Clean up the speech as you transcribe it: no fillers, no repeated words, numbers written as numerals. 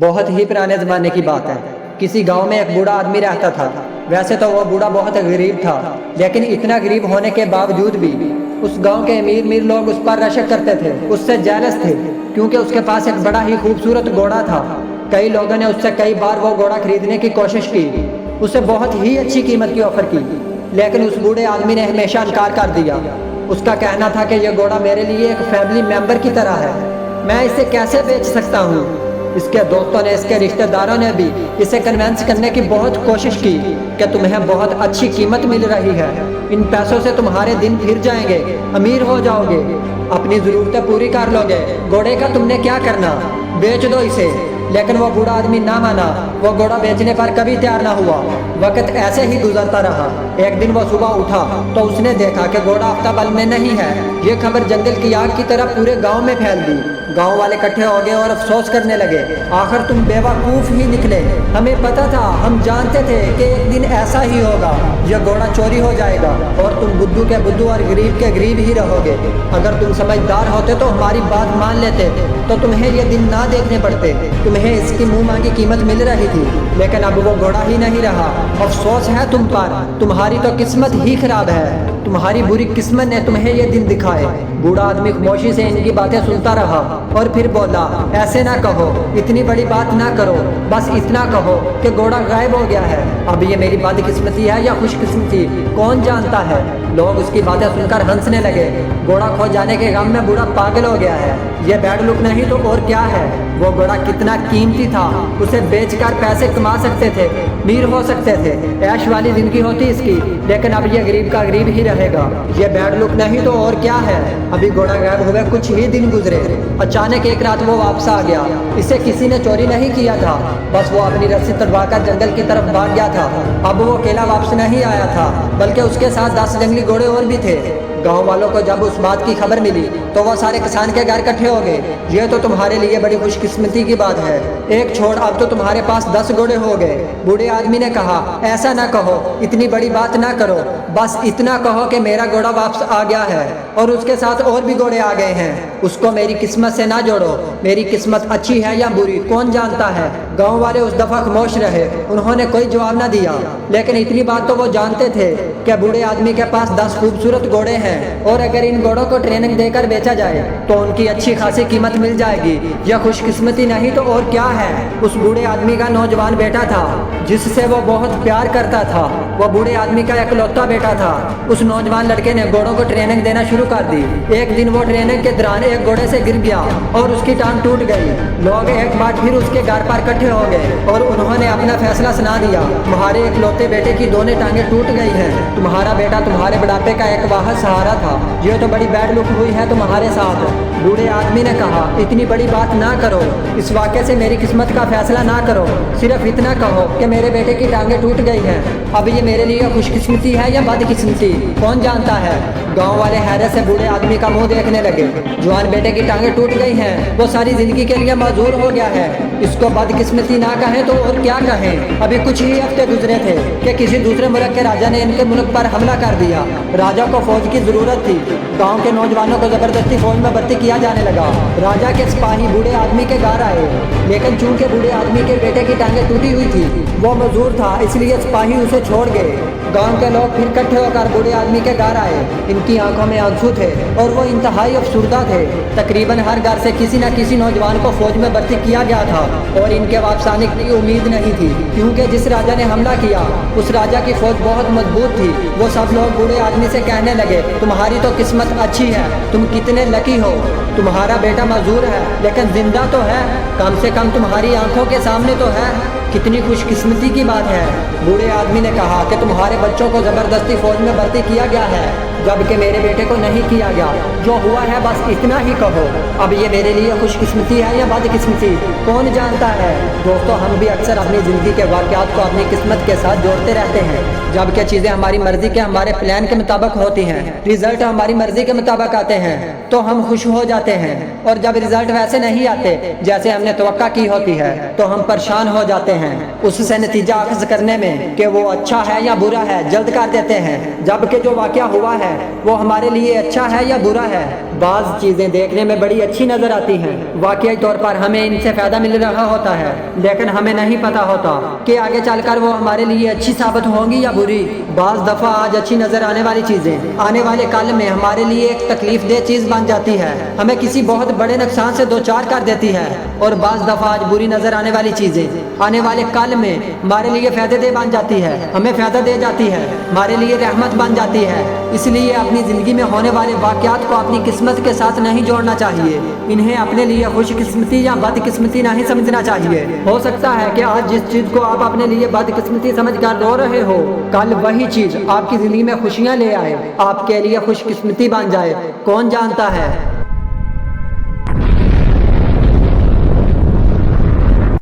बहुत ही पुराने ज़माने की बात है। किसी गांव में एक बूढ़ा आदमी रहता था। वैसे तो वो बूढ़ा बहुत गरीब था, लेकिन इतना गरीब होने के बावजूद भी उस गांव के अमीर अमीर लोग उस पर रशक करते थे, उससे जेलस थे, क्योंकि उसके पास एक बड़ा ही खूबसूरत घोड़ा था। कई लोगों ने उससे कई बार वो घोड़ा खरीदने की कोशिश की, उसे बहुत ही अच्छी कीमत की ऑफर की, लेकिन उस बूढ़े आदमी ने हमेशा इनकार कर दिया। उसका कहना था कि यह घोड़ा मेरे लिए एक फैमिली मेंबर की तरह है, मैं इसे कैसे बेच सकता हूँ। इसके दोस्तों ने, इसके रिश्तेदारों ने भी इसे कन्विंस करने की बहुत कोशिश की कि तुम्हें बहुत अच्छी कीमत मिल रही है, इन पैसों से तुम्हारे दिन फिर जाएंगे, अमीर हो जाओगे, अपनी ज़रूरतें पूरी कर लोगे, घोड़े का तुमने क्या करना, बेच दो इसे। लेकिन वो बूढ़ा आदमी ना माना, वो घोड़ा बेचने पर कभी तैयार ना हुआ। वक्त ऐसे ही गुजरता रहा। एक दिन वो सुबह उठा तो उसने देखा कि घोड़ा आफ्ताबल में नहीं है। ये खबर जंगल की आग की तरह पूरे गांव में फैल दी। गांव वाले इकट्ठे हो गए और अफसोस करने लगे, आखिर तुम बेवकूफ ही निकले, हमें पता था, हम जानते थे कि एक दिन ऐसा ही होगा, यह घोड़ा चोरी हो जाएगा और तुम बुद्धू के बुद्धू और गरीब के गरीब ही रहोगे। अगर तुम समझदार होते तो हमारी बात मान लेते तो तुम्हें ये दिन ना देखने पड़ते। तुम्हें इसकी मुंह मांगी कीमत मिल रही थी, लेकिन अब वो घोड़ा ही नहीं रहा। अफसोस है तुम पर, तुम्हारी तो किस्मत ही खराब है, तुम्हारी बुरी किस्मत ने तुम्हें ये दिन दिखाए। बूढ़ा आदमी खामोशी से इनकी बातें सुनता रहा और फिर बोला, ऐसे ना कहो, इतनी बड़ी बात ना करो, बस इतना कहो कि घोड़ा गायब हो गया है। अब ये मेरी बदकिस्मती है या खुशकिस्मती, कौन जानता है। लोग उसकी बातें सुनकर हंसने लगे। घोड़ा खो जाने के गम में बूढ़ा पागल हो गया है, ये बैड लुक नहीं तो और क्या है। वो घोड़ा कितना कीमती था, उसे बेचकर पैसे कमा सकते थे, अमीर हो सकते थे, ऐश वाली जिंदगी होती इसकी, लेकिन अब ये गरीब का गरीब ही रहेगा। ये बैड लुक नहीं तो और क्या है। अभी घोड़ा गायब हुए कुछ ही दिन गुजरे, अचानक एक रात वो वापस आ गया। इसे किसी ने चोरी नहीं किया था, बस वो अपनी रस्सी तड़वाकर जंगल की तरफ भाग गया था। अब वो अकेला वापस नहीं आया था, बल्कि उसके साथ 10 जंगली घोड़े और भी थे। गांव वालों को जब उस बात की खबर मिली तो वो सारे किसान के घर इकट्ठे हो गए। ये तो तुम्हारे लिए बड़ी खुशकिस्मती की बात है, एक छोड़ अब तो तुम्हारे पास 10 घोड़े हो गए। बूढ़े आदमी ने कहा, ऐसा ना कहो, इतनी बड़ी बात ना करो, बस इतना कहो कि मेरा घोड़ा वापस आ गया है और उसके साथ और भी घोड़े आ गए हैं। उसको मेरी किस्मत से ना जोड़ो, मेरी किस्मत अच्छी है या बुरी कौन जानता है। गाँव वाले उस दफा खामोश रहे, उन्होंने कोई जवाब ना दिया, लेकिन इतनी बात तो वो जानते थे कि बूढ़े आदमी के पास 10 खूबसूरत घोड़े हैं और अगर इन घोड़ों को ट्रेनिंग देकर बेचा जाए तो उनकी अच्छी खासी कीमत मिल जाएगी। यह खुशकिस्मती नहीं तो और क्या है। उस बूढ़े आदमी का नौजवान बेटा था जिससे वो बहुत प्यार करता था, वो बूढ़े आदमी का इकलौता बेटा था। उस नौजवान लड़के ने घोड़ों को ट्रेनिंग देना शुरू कर दी। एक दिन वो ट्रेनिंग के दौरान एक घोड़े से गिर गया और उसकी टांग टूट गई। लोग एक बार फिर उसके घर पर इकट्ठे हो गए और उन्होंने अपना फैसला सुना दिया, तुम्हारे इकलौते बेटे की दोनों टांगें टूट गई हैं, तुम्हारा बेटा तुम्हारे बुढ़ापे का एक वाहद सहारा था, ये तो बड़ी बैड लुक हुई है तुम्हारे साथ। बूढ़े आदमी ने कहा, इतनी बड़ी बात ना करो, इस वाक़े से मेरी किस्मत का फैसला ना करो, सिर्फ इतना कहो कि मेरे बेटे की टांगें टूट गई हैं। अब ये मेरे लिए खुशकिस्मती है या बदकिस्मती कौन जानता है। गांव वाले हैरत से बूढ़े आदमी का मुंह देखने लगे। जवान बेटे की टांगें टूट गई हैं, वो सारी जिंदगी के लिए मजदूर हो गया है, इसको बदकिस्मती ना कहें तो और क्या कहें। अभी कुछ ही हफ्ते गुजरे थे कि किसी दूसरे मुल्क के राजा ने इनके मुल्क पर हमला कर दिया। राजा को फौज की जरूरत थी, गांव के नौजवानों को जबरदस्ती फौज में भर्ती किया जाने लगा। राजा के सिपाही बूढ़े आदमी के घर आए, लेकिन चूंकि बूढ़े आदमी के बेटे की टांगें टूटी हुई थी, वो मजदूर था, इसलिए सिपाही उसे छोड़ गए। गांव के लोग फिर इकट्ठे होकर बूढ़े आदमी के घर आए। इनकी आंखों में आंसू थे और वो इंतहाई अफसुर्दा थे। तकरीबन हर घर से किसी न किसी नौजवान को फौज में भर्ती किया गया था और इनके वापस आने की उम्मीद नहीं थी, क्योंकि जिस राजा ने हमला किया उस राजा की फौज बहुत मजबूत थी। वो सब लोग बूढ़े आदमी से कहने लगे, तुम्हारी तो किस्मत अच्छी है, तुम कितने लकी हो, तुम्हारा बेटा मजदूर है लेकिन जिंदा तो है, कम से कम तुम्हारी आंखों के सामने तो है, कितनी खुशकिस्मती की बात है। बूढ़े आदमी ने कहा कि तुम्हारे बच्चों को जबरदस्ती फौज में भर्ती किया गया है, जबकि मेरे बेटे को नहीं किया गया, जो हुआ है बस इतना ही कहो। अब ये मेरे लिए खुशकिस्मती है या बदकिस्मती कौन जानता है। दोस्तों, हम भी अक्सर अपनी ज़िंदगी के वाक़यात को अपनी किस्मत के साथ जोड़ते रहते हैं, जबकि चीज़ें हमारी मर्जी के, हमारे प्लान के मुताबिक होती हैं, रिजल्ट हमारी मर्जी के मुताबिक आते हैं तो हम खुश हो जाते हैं, और जब रिजल्ट वैसे नहीं आते जैसे हमने तवक्का की होती है तो हम परेशान हो जाते हैं। उससे नतीजा अख्ज़ करने में कि वो अच्छा है या बुरा है जल्द कर देते हैं, जबकि जो वाक़या हुआ है ہے وہ ہمارے لیے اچھا ہے یا برا ہے؟ بعض چیزیں دیکھنے میں بڑی اچھی نظر آتی ہیں، واقعی طور پر ہمیں ان سے فائدہ مل رہا ہوتا ہے، لیکن ہمیں نہیں پتا ہوتا کہ آگے چل کر وہ ہمارے لیے اچھی ثابت ہوں گی یا بری۔ بعض دفعہ آج اچھی نظر آنے والی چیزیں آنے والے کل میں ہمارے لیے ایک تکلیف دہ چیز بن جاتی ہے، ہمیں کسی بہت بڑے نقصان سے دوچار کر دیتی ہے، اور بعض دفعہ آج بری نظر آنے والی چیزیں آنے والے کل میں ہمارے لیے فائدہ دہ بن جاتی ہے، ہمیں فائدہ دے جاتی ہے، ہمارے لیے رحمت بن جاتی ہے۔ اس لیے اپنی زندگی میں ہونے والے واقعات کو اپنی قسمت کے ساتھ نہیں جوڑنا چاہیے، انہیں اپنے لیے خوش قسمتی یا بد قسمتی نہیں سمجھنا چاہیے۔ ہو سکتا ہے کہ آج جس چیز کو آپ اپنے لیے بد قسمتی سمجھ کر رو رہے ہو، کل وہی چیز آپ کی زندگی میں خوشیاں لے آئے، آپ کے لیے خوش قسمتی بن جائے، کون جانتا ہے۔